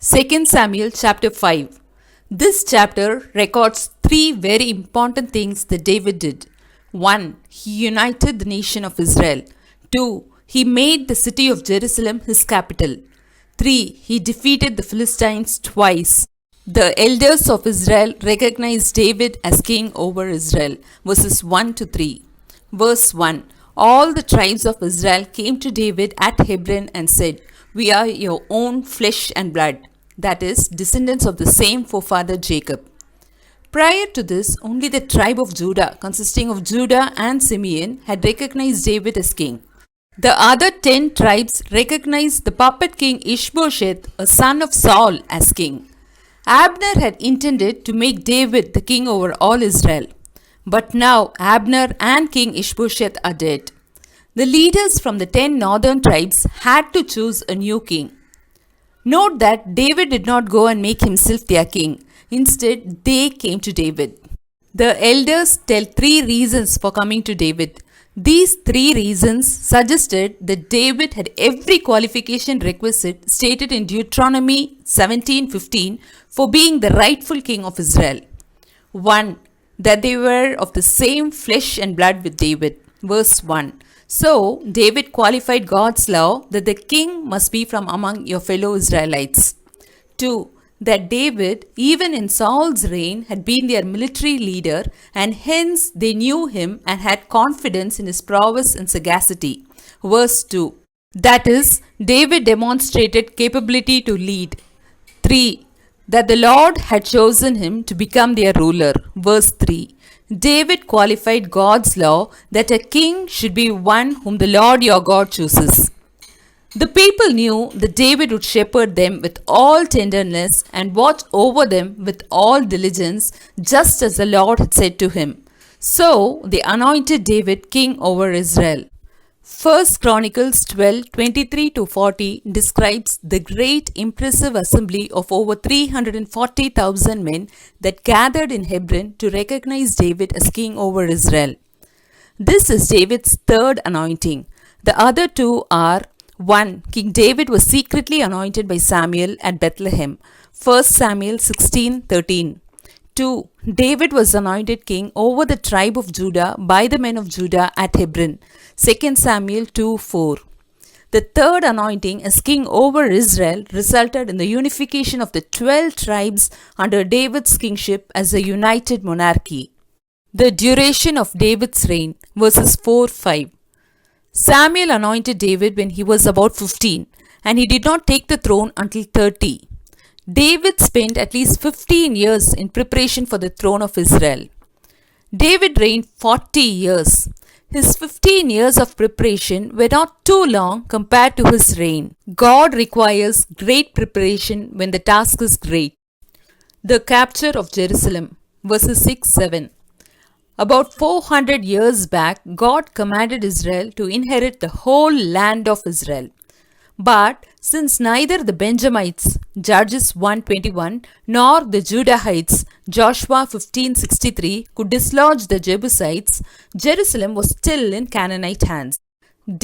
2 Samuel chapter 5. This chapter records three very important things that David did. 1. He united the nation of Israel. 2. He made the city of Jerusalem his capital. 3. He defeated the Philistines twice. The elders of Israel recognized David as king over Israel. Verses 1 to 3. Verse 1. All the tribes of Israel came to David at Hebron and said, "We are your own flesh and blood." That is, descendants of the same forefather Jacob. Prior to this, only the tribe of Judah, consisting of Judah and Simeon, had recognized David as king. The other 10 tribes recognized the puppet king Ishbosheth, a son of Saul, as king. Abner had intended to make David the king over all Israel. But now Abner and King Ishbosheth are dead. The leaders from the 10 northern tribes had to choose a new king. Note that David did not go and make himself their king. Instead, they came to David. The elders tell 3 reasons for coming to David. These 3 reasons suggested that David had every qualification requisite stated in Deuteronomy 17:15 for being the rightful king of Israel. 1. That they were of the same flesh and blood with David. Verse 1. So, David qualified God's law that the king must be from among your fellow Israelites. 2. That David, even in Saul's reign, had been their military leader and hence they knew him and had confidence in his prowess and sagacity. Verse 2. That is, David demonstrated capability to lead. 3. That the Lord had chosen him to become their ruler. Verse 3. David qualified God's law that a king should be one whom the Lord your God chooses. The people knew that David would shepherd them with all tenderness and watch over them with all diligence, just as the Lord had said to him. So they anointed David king over Israel. 1 Chronicles 12:23-40 describes the great impressive assembly of over 340,000 men that gathered in Hebron to recognize David as king over Israel. This is David's third anointing. The other 2 are: 1. King David was secretly anointed by Samuel at Bethlehem. 1 Samuel 16:13. 2. David was anointed king over the tribe of Judah by the men of Judah at Hebron. 2 Samuel 2:4. The third anointing as king over Israel resulted in the unification of the 12 tribes under David's kingship as a united monarchy. The duration of David's reign, verses 4-5. Samuel anointed David when he was about 15, and he did not take the throne until 30. David spent at least 15 years in preparation for the throne of Israel. David reigned 40 years. His 15 years of preparation were not too long compared to his reign. God requires great preparation when the task is great. The capture of Jerusalem, verses 6-7. About 400 years back, God commanded Israel to inherit the whole land of Israel. But since neither the Benjamites, Judges 1:21, nor the Judahites, Joshua 15:63, could dislodge the Jebusites, Jerusalem was still in Canaanite hands.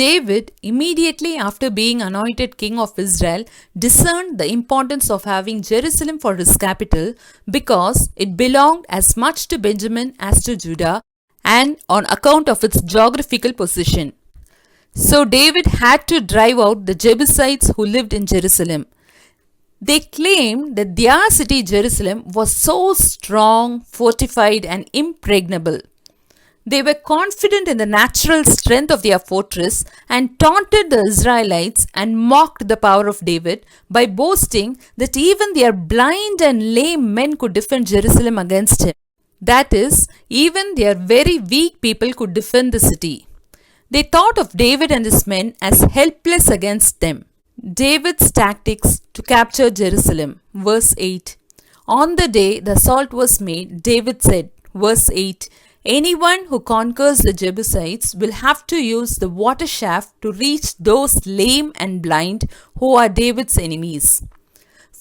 David, immediately after being anointed king of Israel, discerned the importance of having Jerusalem for his capital because it belonged as much to Benjamin as to Judah and on account of its geographical position. So David had to drive out the Jebusites who lived in Jerusalem. They claimed that their city Jerusalem was so strong, fortified and impregnable. They were confident in the natural strength of their fortress and taunted the Israelites and mocked the power of David by boasting that even their blind and lame men could defend Jerusalem against him. That is, even their very weak people could defend the city. They thought of David and his men as helpless against them. David's tactics to capture Jerusalem, verse 8. On the day the assault was made, David said, verse 8, "Anyone who conquers the Jebusites will have to use the water shaft to reach those lame and blind who are David's enemies."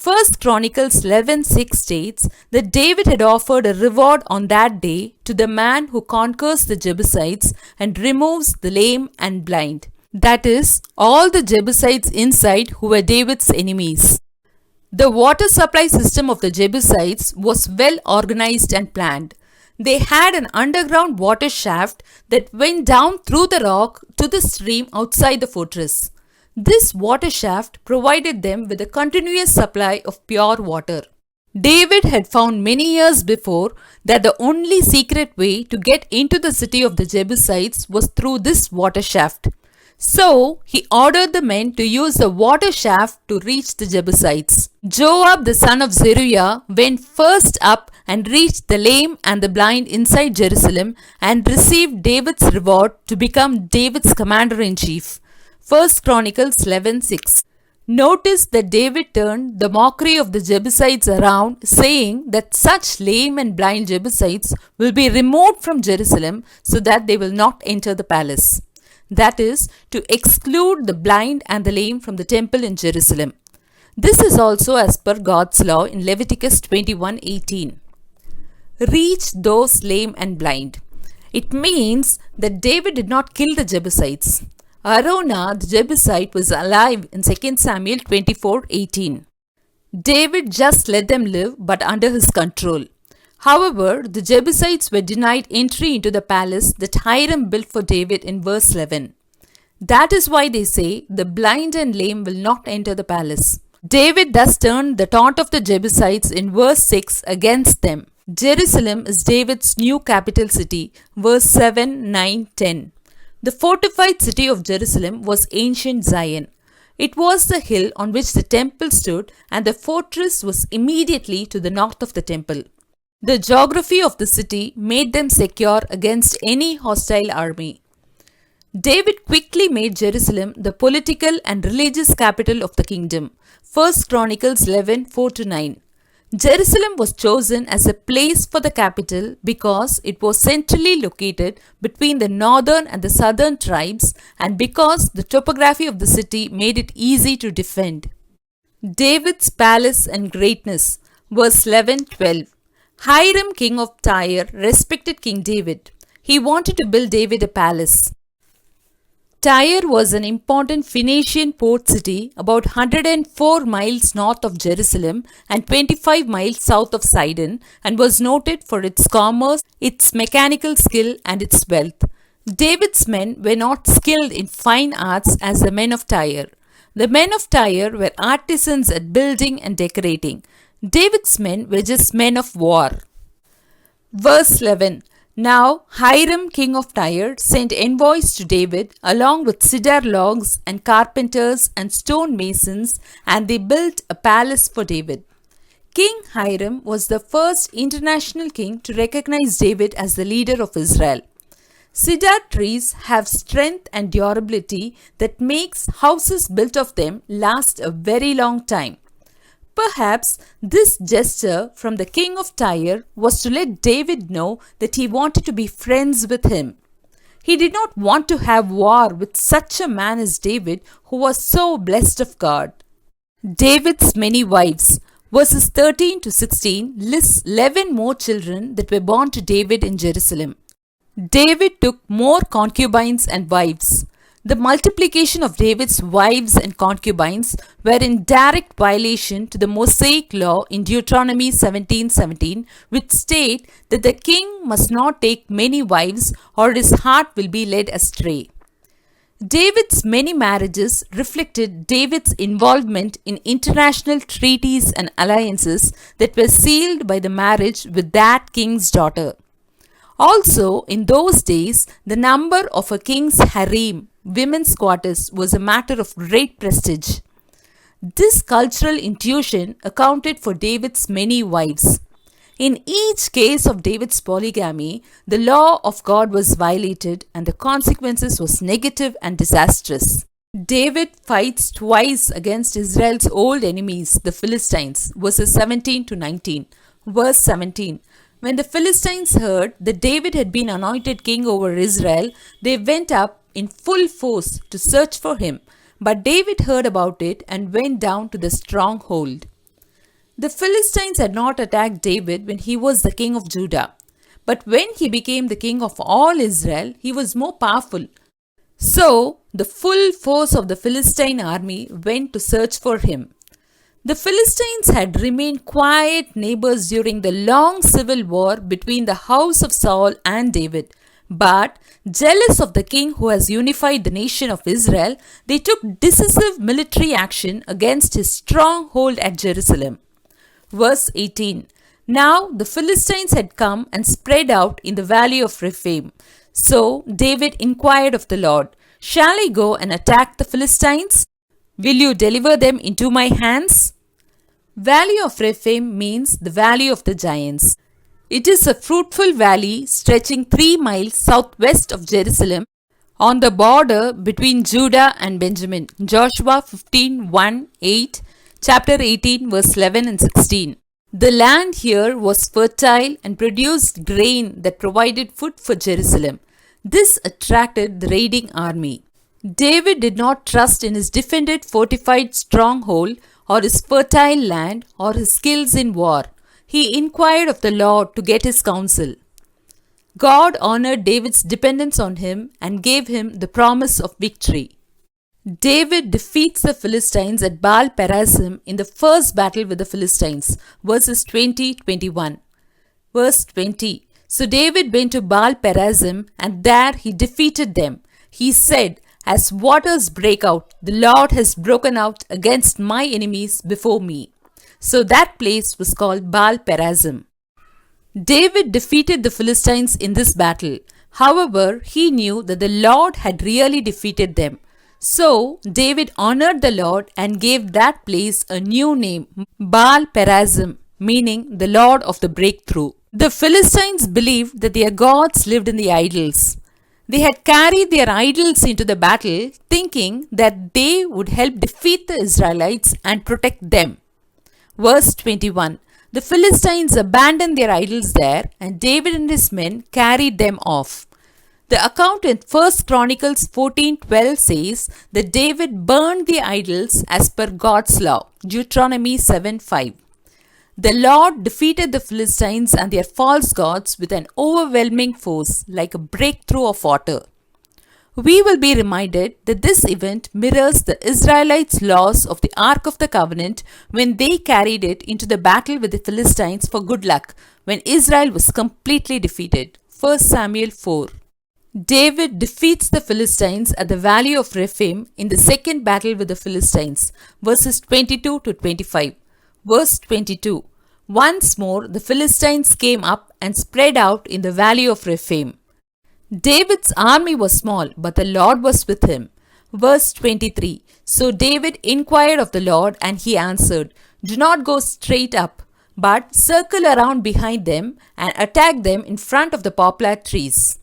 1 Chronicles 11:6 states that David had offered a reward on that day to the man who conquers the Jebusites and removes the lame and blind. That is, all the Jebusites inside who were David's enemies. The water supply system of the Jebusites was well organized and planned. They had an underground water shaft that went down through the rock to the stream outside the fortress. This water shaft provided them with a continuous supply of pure water. David had found many years before that the only secret way to get into the city of the Jebusites was through this water shaft. So he ordered the men to use the water shaft to reach the Jebusites. Joab the son of Zeruiah went first up and reached the lame and the blind inside Jerusalem and received David's reward to become David's commander-in-chief. 1 Chronicles 11:6. Notice that David turned the mockery of the Jebusites around, saying that such lame and blind Jebusites will be removed from Jerusalem so that they will not enter the palace. That is, to exclude the blind and the lame from the temple in Jerusalem. This is also as per God's law in Leviticus 21:18. Reach those lame and blind. It means that David did not kill the Jebusites. Araunah the Jebusite was alive in 2 Samuel 24:18. David just let them live but under his control. However, the Jebusites were denied entry into the palace that Hiram built for David in verse 11. That is why they say, the blind and lame will not enter the palace. David thus turned the taunt of the Jebusites in verse 6 against them. Jerusalem is David's new capital city, verse 7, 9, 10. The fortified city of Jerusalem was ancient Zion. It was the hill on which the temple stood, and the fortress was immediately to the north of the temple. The geography of the city made them secure against any hostile army. David quickly made Jerusalem the political and religious capital of the kingdom. 1 Chronicles 11:4-9. Jerusalem was chosen as a place for the capital because it was centrally located between the northern and the southern tribes and because the topography of the city made it easy to defend. David's palace and greatness. Verse 11-12. Hiram, king of Tyre, respected King David. He wanted to build David a palace. Tyre was an important Phoenician port city about 104 miles north of Jerusalem and 25 miles south of Sidon, and was noted for its commerce, its mechanical skill, and its wealth. David's men were not skilled in fine arts as the men of Tyre. The men of Tyre were artisans at building and decorating. David's men were just men of war. Verse 11. Now Hiram, king of Tyre, sent envoys to David along with cedar logs and carpenters and stone masons, and they built a palace for David. King Hiram was the first international king to recognize David as the leader of Israel. Cedar trees have strength and durability that makes houses built of them last a very long time. Perhaps this gesture from the king of Tyre was to let David know that he wanted to be friends with him. He did not want to have war with such a man as David, who was so blessed of God. David's many wives. Verses 13-16 lists 11 more children that were born to David in Jerusalem. David took more concubines and wives. The multiplication of David's wives and concubines were in direct violation to the Mosaic law in Deuteronomy 17:17, which state that the king must not take many wives or his heart will be led astray. David's many marriages reflected David's involvement in international treaties and alliances that were sealed by the marriage with that king's daughter. Also, in those days, the number of a king's harem, women's quarters, was a matter of great prestige. This cultural intuition accounted for David's many wives. In each case of David's polygamy, the law of God was violated and the consequences was negative and disastrous. David fights twice against Israel's old enemies, the Philistines, verses 17-19. Verse 17. When the Philistines heard that David had been anointed king over Israel, they went up in full force to search for him. But David heard about it and went down to the stronghold. The Philistines had not attacked David when he was the king of Judah. But when he became the king of all Israel, he was more powerful. So, the full force of the Philistine army went to search for him. The Philistines had remained quiet neighbors during the long civil war between the house of Saul and David. But, jealous of the king who has unified the nation of Israel, they took decisive military action against his stronghold at Jerusalem. Verse 18. Now the Philistines had come and spread out in the valley of Rephaim. So David inquired of the Lord, "Shall I go and attack the Philistines? Will you deliver them into my hands?" Valley of Rephaim means the valley of the giants. It is a fruitful valley stretching 3 miles southwest of Jerusalem on the border between Judah and Benjamin. Joshua 15:1-8, chapter 18, verse 11 and 16. The land here was fertile and produced grain that provided food for Jerusalem. This attracted the raiding army. David did not trust in his defended fortified stronghold or his fertile land or his skills in war. He inquired of the Lord to get his counsel. God honored David's dependence on him and gave him the promise of victory. David defeats the Philistines at Baal Perazim in the first battle with the Philistines, verses 20-21. Verse 20. So David went to Baal Perazim, and there he defeated them. He said, "As waters break out, the Lord has broken out against my enemies before me." So that place was called Baal Perazim. David defeated the Philistines in this battle. However, he knew that the Lord had really defeated them. So, David honored the Lord and gave that place a new name, Baal Perazim, meaning the Lord of the breakthrough. The Philistines believed that their gods lived in the idols. They had carried their idols into the battle, thinking that they would help defeat the Israelites and protect them. Verse 21. The Philistines abandoned their idols there, and David and his men carried them off. The account in 1 Chronicles 14:12 says that David burned the idols as per God's law. Deuteronomy 7:5. The Lord defeated the Philistines and their false gods with an overwhelming force, like a breakthrough of water. We will be reminded that this event mirrors the Israelites' loss of the Ark of the Covenant when they carried it into the battle with the Philistines for good luck, when Israel was completely defeated. 1 Samuel 4. David defeats the Philistines at the valley of Rephaim in the second battle with the Philistines, verses 22-25. Verse 22. Once more the Philistines came up and spread out in the valley of Rephaim. David's army was small, but the Lord was with him. Verse 23. So David inquired of the Lord, and he answered, "Do not go straight up, but circle around behind them and attack them in front of the poplar trees."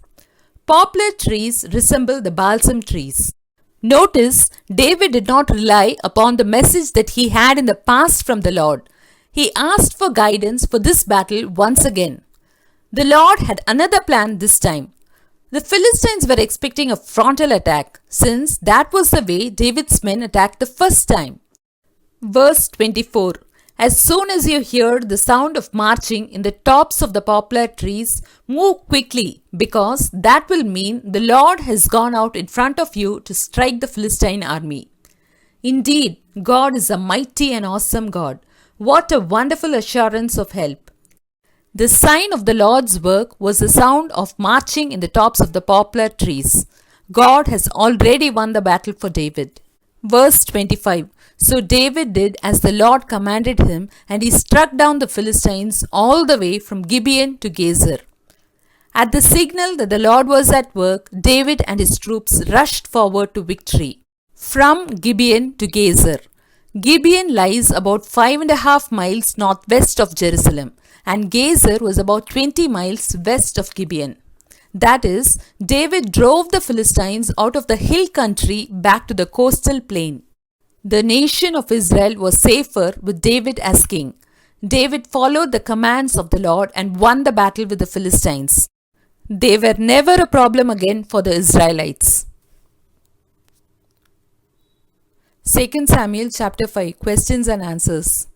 Poplar trees resemble the balsam trees. Notice, David did not rely upon the message that he had in the past from the Lord. He asked for guidance for this battle once again. The Lord had another plan this time. The Philistines were expecting a frontal attack, since that was the way David's men attacked the first time. Verse 24. As soon as you hear the sound of marching in the tops of the poplar trees, move quickly, because that will mean the Lord has gone out in front of you to strike the Philistine army. Indeed, God is a mighty and awesome God. What a wonderful assurance of help. The sign of the Lord's work was the sound of marching in the tops of the poplar trees. God has already won the battle for David. Verse 25. So David did as the Lord commanded him, and he struck down the Philistines all the way from Gibeon to Gezer. At the signal that the Lord was at work, David and his troops rushed forward to victory. From Gibeon to Gezer. Gibeon lies about 5.5 miles northwest of Jerusalem, and Gezer was about 20 miles west of Gibeon. That is, David drove the Philistines out of the hill country back to the coastal plain. The nation of Israel was safer with David as king. David followed the commands of the Lord and won the battle with the Philistines. They were never a problem again for the Israelites. 2 Samuel chapter 5 Questions and Answers.